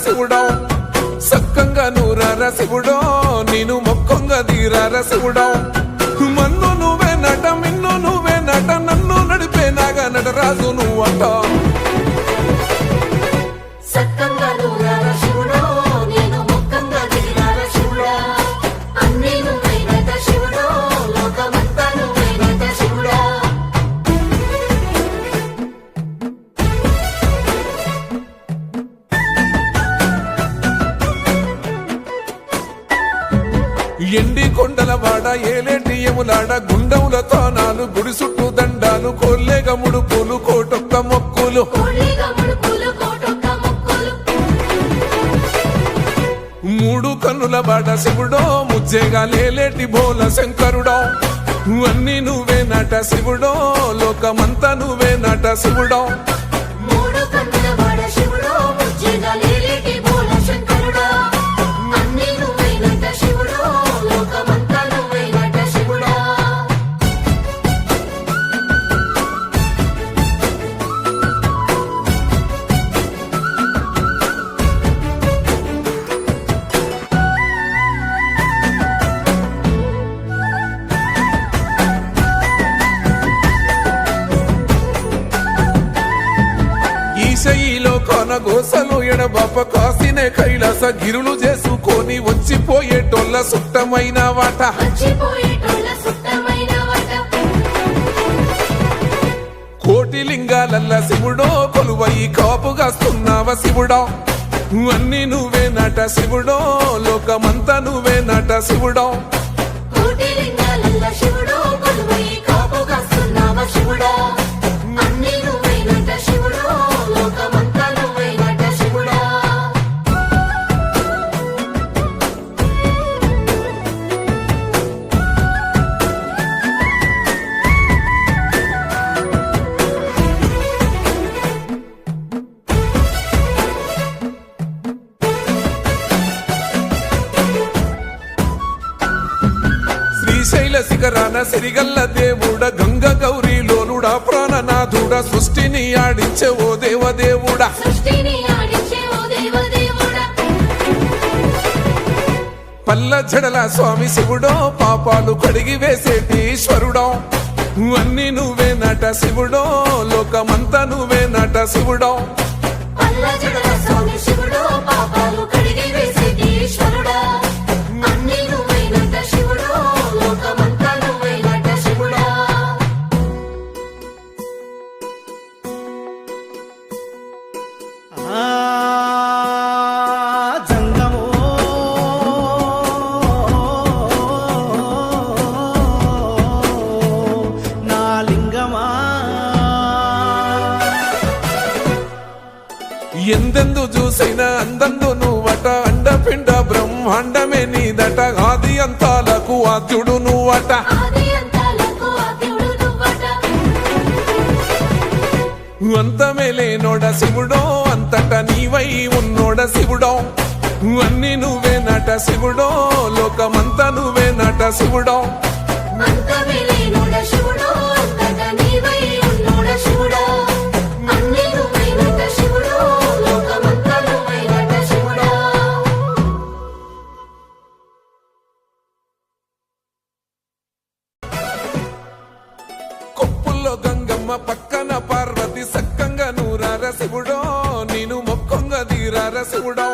శివుడో సక్కంగా నూరార శివుడో నేను మొక్కంగా తీరార శివుడో మన్ను నువ్వే నట మిన్ను నువ్వే నట నన్ను నడిపే నాగా నటరాజు నువ్వంట ఎండి కొండల వాడ ఏలేటి ఎములాడ గుండములతో నాలు గుడి చుట్టూ దండాలు కొల్లేగ ముడుపులు కోటొక్క మొక్కులు మూడు కన్నుల బాడ శివుడో ముజ్జేగా లేలేటి బోల శంకరుడో అన్ని నువ్వే నట శివుడో లోకమంతా నువ్వే నట శివుడో ఈశయిలో కొన గోసలు ఎడబాప కాసినే కైలాస గిరులు చేసుకొని వచ్చిపోయేటోళ్ళ సుట్టమైన వాట కోటి లింగాలల్ల శివుడో కొలువయి కాపుగాస్తున్నావ శివుడో అన్ని నువ్వే నట శివుడో లోకమంతా నువ్వే నట శివుడో శ్రీశైల శిఖరాన సిరిగల్ల దేవుడ గంగ గౌరీ లోలుడా ప్రాణనాథుడా సృష్టిని ఆడించే ఓ దేవదేవుడా పల్ల జడల స్వామి శివుడో పాపాలు కడిగి వేసేటి ఈశ్వరుడో అన్ని నువ్వే నట శివుడో లోకమంతా నువ్వే నట శివుడో ఎందెందు చూసైనా అందందు నువ్వట అండపిండ బ్రహ్మాండమే నీదట ఆది అంతాలకు ఆద్యుడు నువ్వట అంతమే లేనోడ శివుడో అంతట నీవై ఉన్నోడ శివుడో అన్ని నువ్వే నట శివుడో లోకమంతా నువ్వే నట శివుడో కొప్పుల్లో గంగమ్మ పక్కన పార్వతి సక్కంగా నూరార శివుడో నేను మొక్కంగా తీరార శివుడో